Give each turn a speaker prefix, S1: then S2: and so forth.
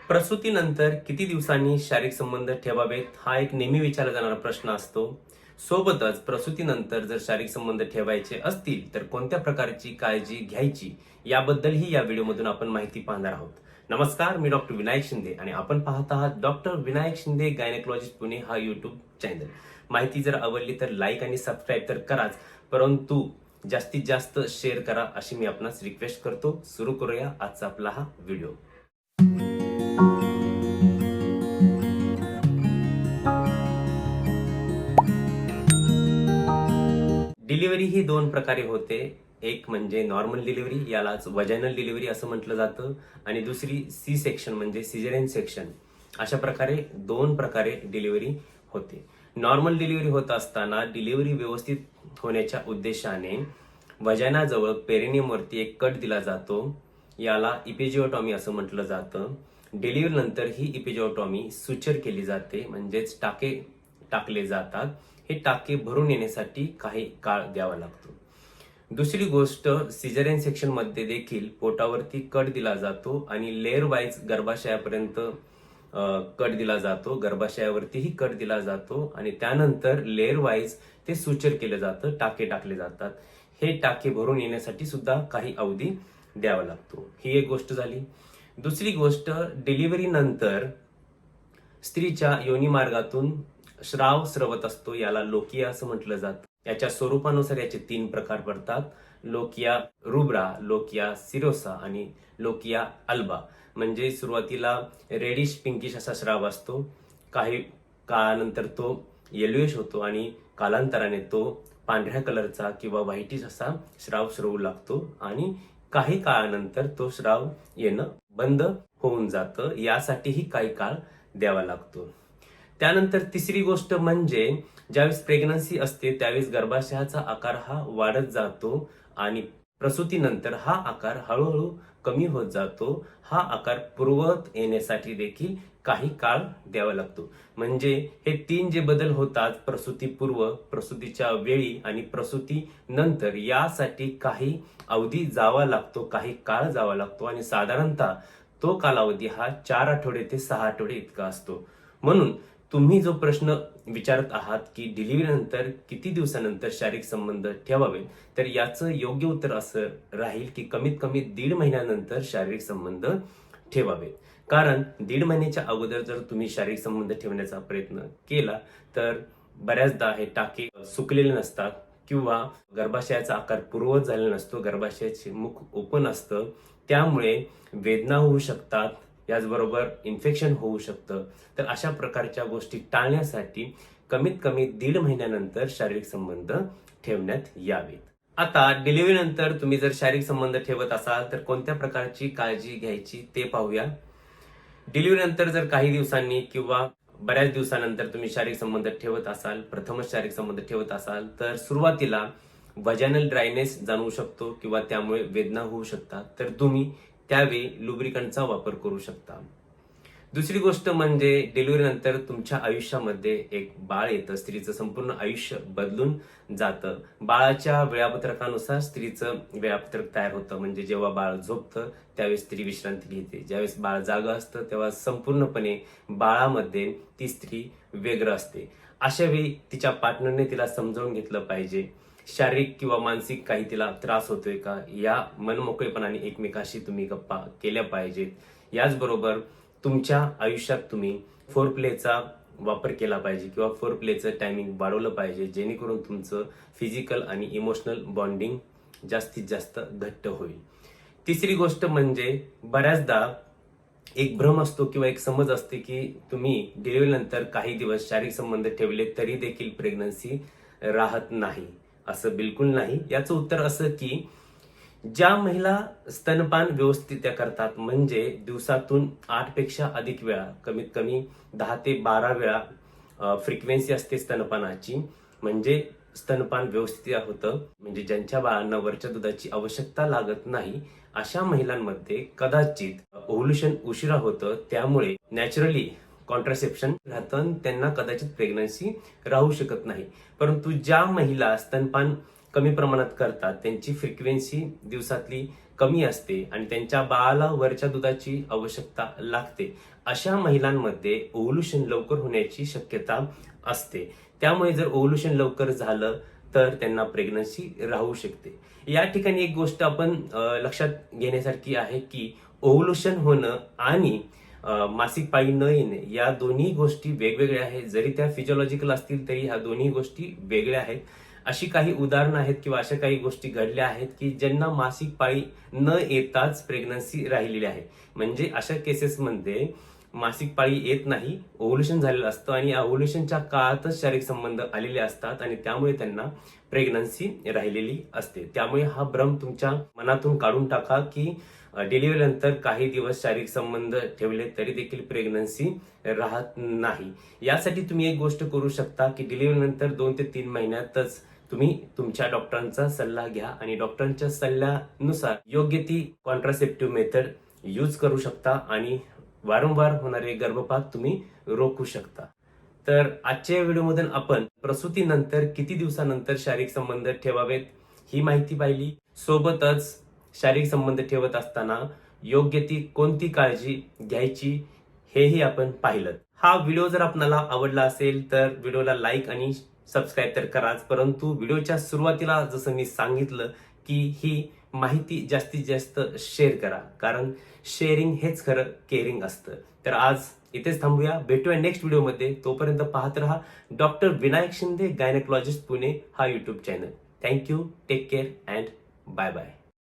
S1: प्रसूतीनंतर किती दिवसांनी शारीरिक संबंध ठेवावेत हा एक नेहमी विचारला जाणारा प्रश्न असतो. सोबतच प्रसूतीनंतर जर शारीरिक संबंध ठेवायचे असतील तर कोणत्या प्रकारची काळजी घ्यायची याबद्दलही या व्हिडिओमधून आपण माहिती पाहणार आहोत. नमस्कार, मी डॉक्टर विनायक शिंदे आणि आपण पाहत आहात डॉक्टर विनायक शिंदे गायनेकोलॉजिस्ट पुणे हा यूट्यूब चॅनल. माहिती जर आवडली तर लाईक आणि सबस्क्राईब तर कराच, परंतु जास्तीत जास्त शेअर करा अशी मी आपणास रिक्वेस्ट करतो. सुरू करूया आजचा आपला हा व्हिडिओ. डिलिव्हरी ही दोन प्रकारे होते. एक म्हणजे नॉर्मल डिलिव्हरी, यालाच वजायनल डिलिव्हरी असं म्हटलं जातं, आणि दुसरी सी सेक्शन म्हणजे सिझेरियन सेक्शन. अशा प्रकारे दोन प्रकारे डिलिव्हरी होते. नॉर्मल डिलिव्हरी होत असताना डिलिव्हरी व्यवस्थित होण्याच्या उद्देशाने वजायनाजवळ पेरिनियमवरती एक कट दिला जातो, याला इपिजिओटॉमी असं म्हटलं जातं. डिलिव्हरी नंतर ही इपिजिओटॉमी सुचर केली जाते, म्हणजेच टाके टाकले जातात. हे टाके भरून येण्यासाठी काही काळ द्यावा लागतो. दुसरी गोष्ट, सिझेरियन सेक्शन मध्ये देखील पोटावरती कट दिला जातो आणि लेअर वाईज गर्भाशयापर्यंत कट दिला जातो, गर्भाशयावरतीही कट दिला जातो आणि त्यानंतर लेअर वाईज ते सुचर केलं जातं, टाके टाकले जातात. हे टाके भरून येण्यासाठी सुद्धा काही अवधी द्यावा लागतो. ही एक गोष्ट झाली. दुसरी गोष्ट, डिलिव्हरी नंतर स्त्रीच्या योनी मार्गातून श्राव स्रवत असतो, याला लोकिया असं म्हटलं जातं. याच्या स्वरूपानुसार याचे 3 प्रकार पडतात: लोकिया रुब्रा, लोकिया सिरोसा आणि लोकिया अल्बा. म्हणजे सुरुवातीला रेडिश पिंकिश असा श्राव असतो, काही काळानंतर तो येलोइश होतो आणि कालांतराने तो पांढऱ्या कलरचा किंवा व्हाईटिश असा श्राव स्रवू लागतो आणि काही काळानंतर तो श्राव येणं बंद होऊन जातं. यासाठीही काही काळ द्यावा लागतो. त्यानंतर तिसरी गोष्ट म्हणजे ज्यावेळेस प्रेग्नन्सी असते त्यावेळेस गर्भाशयाचा आकार हा वाढत जातो आणि प्रसूतीनंतर हा आकार हळूहळू कमी होत जातो. हा आकार पूर्ववत येण्यासाठी देखील काही काळ द्यावा लागतो. म्हणजे हे 3 जे बदल होतात, प्रसूतीपूर्व, प्रसूतीच्या वेळी आणि प्रसूती नंतर, यासाठी काही अवधी जावा लागतो, काही काळ जावा लागतो आणि साधारणतः तो कालावधी हा 4 आठवडे ते 6 आठवडे इतका असतो. म्हणून तुम्ही जो प्रश्न विचारत आहात की डिलिव्हरी नंतर किती दिवसानंतर शारीरिक संबंध ठेवावे, तर याचं योग्य उत्तर असं राहील की कमीत कमी 1.5 महिन्यानंतर शारीरिक संबंध ठेवावे. कारण 1.5 महिन्याच्या अगोदर जर तुम्ही शारीरिक संबंध ठेवण्याचा प्रयत्न केला तर बऱ्याचदा हे टाके सुकलेले नसतात किंवा गर्भाशयाचा आकार पूर्ववत झालेला नसतो, गर्भाशयाचे मुख ओपन असतं, त्यामुळे वेदना होऊ शकतात, याचबरोबर इन्फेक्शन होऊ शकतं. तर अशा प्रकारच्या गोष्टी टाळण्यासाठी कमीत कमी 1.5 महिन्यानंतर शारीरिक संबंध ठेवण्यात यावेत. आता डिलिव्हरी नंतर तुम्ही जर शारीरिक संबंध ठेवत असाल तर कोणत्या प्रकारची काळजी घ्यायची ते पाहूया. डिलिव्हरी नंतर जर काही दिवसांनी किंवा बऱ्याच दिवसानंतर तुम्ही शारीरिक संबंध ठेवत असाल, प्रथमच शारीरिक संबंध ठेवत असाल, तर सुरुवातीला वजायनल ड्रायनेस जाणवू शकतो किंवा त्यामुळे वेदना होऊ शकतात, तर तुम्ही त्यावेळी लुब्रिकंटचा वापर करू शकता. दुसरी गोष्ट म्हणजे डिलिव्हरी नंतर तुमच्या आयुष्यामध्ये एक बाळ येतं, स्त्रीचं संपूर्ण आयुष्य बदलून जातं. बाळाच्या वेळापत्रकानुसार स्त्रीचं वेळापत्रक तयार होतं. म्हणजे जेव्हा बाळ झोपतं त्यावेळेस स्त्री विश्रांती घेते, ज्यावेळेस बाळ जागं असतं तेव्हा संपूर्णपणे बाळामध्ये ती स्त्री व्यग्र असते. अशा वेळी तिच्या पार्टनरने तिला समजावून घेतलं पाहिजे. शारीरिक किंवा मानसिक काही तिला त्रास होतोय का, या मनमोकळेपणाने एकमेकाशी तुम्ही गप्पा केल्या पाहिजेत. याचबरोबर तुमच्या आयुष्यात तुम्ही फोर प्लेचा वापर केला पाहिजे किंवा फोर प्लेचं टायमिंग वाढवलं पाहिजे, जेणेकरून तुमचं फिजिकल आणि इमोशनल बॉन्डिंग जास्तीत जास्त घट्ट होईल. तिसरी गोष्ट म्हणजे बऱ्याचदा एक भ्रम असतो किंवा एक समज असते की तुम्ही डिलिव्हरी नंतर काही दिवस शारीरिक संबंध ठेवले तरी देखील प्रेग्नन्सी राहत नाही. असं बिलकुल नाही. याचं उत्तर असं की ज्या महिला स्तनपान व्यवस्थित करतात, म्हणजे दिवसातून 8 पेक्षा अधिक वेळा, कमीत कमी 10 ते 12 वेळा फ्रिक्वेन्सी असते स्तनपानाची, म्हणजे स्तनपान व्यवस्थित होतं, म्हणजे ज्यांच्या बाळांना वरच्या दुधाची आवश्यकता लागत नाही, अशा महिलांमध्ये कदाचित ओव्ह्युलेशन उशिरा होतं, त्यामुळे नॅचरली कॉन्ट्रासेप्शन राहतं, त्यांना कदाचित प्रेग्नन्सी राहू शकत नाही. परंतु ज्या महिला स्तनपान कमी प्रमाणात करतात त्यांची फ्रिक्वेन्सी दिवसातली कमी असते आणि त्यांच्या बाळाला वरच्या दुधाची आवश्यकता लागते, अशा महिलांमध्ये ओव्ह्युलेशन लवकर होण्याची शक्यता असते. त्यामुळे जर ओव्ह्युलेशन लवकर झालं तर त्यांना प्रेग्नन्सी राहू शकते. या ठिकाणी एक गोष्ट आपण लक्षात घेण्यासारखी आहे की ओव्ह्युलेशन होणं आणि मासिक पाळी न येणे या दोन्ही गोष्टी वेगवेगळ्या आहेत. जरी त्या फिजिओलॉजिकल असतील तरी ह्या दोन्ही गोष्टी वेगळ्या आहेत. अशी काही उदाहरणं आहेत किंवा अशा काही गोष्टी घडल्या आहेत की ज्यांना मासिक पाळी न येताच प्रेग्नन्सी राहिलेली आहे. म्हणजे अशा केसेसमध्ये मासिक पाळी येत नाही, ओव्ह्युलेशन झालेलं असतं आणि या ओव्ह्युलेशनच्या काळातच शारीरिक संबंध आलेले असतात आणि त्यामुळे त्यांना प्रेग्नन्सी राहिलेली असते. त्यामुळे हा भ्रम तुमच्या मनातून काढून टाका की डिलिव्हरी नंतर काही दिवस शारीरिक संबंध ठेवले तरी देखील प्रेग्नन्सी राहत नाही. यासाठी तुम्ही एक गोष्ट करू शकता की डिलिव्हरी नंतर 2 ते 3 महिन्यातच तुम्ही तुमच्या डॉक्टरांचा सल्ला घ्या आणि डॉक्टरांच्या सल्ल्यानुसार योग्य ती कॉन्ट्रासेप्टिव्ह मेथड यूज करू शकता आणि वारंवार होणारे गर्भपात तुम्ही रोखू शकता. तर आजच्या व्हिडिओमधून आपण प्रसूतीनंतर किती दिवसानंतर शारीरिक संबंध ठेवावेत ही माहिती पाहिली. सोबतच शारीरिक संबंध ठेवत असताना योग्य ती कोणती काळजी घ्यायची हेही आपण पाहिलं. हा व्हिडिओ जर आपल्याला आवडला असेल तर व्हिडिओला लाईक आणि सबस्क्राईब तर कराच, परंतु व्हिडिओच्या सुरुवातीला जसं मी सांगितलं की ही माहिती जास्तीत जास्त शेअर करा, कारण शेअरिंग हेच खरं केअरिंग असतं. तर आज इथेच थांबूया, भेटूया नेक्स्ट व्हिडिओमध्ये. तोपर्यंत पाहत रहा डॉक्टर विनायक शिंदे गायनेकोलॉजिस्ट पुणे हा YouTube channel. Thank you, take care and bye bye.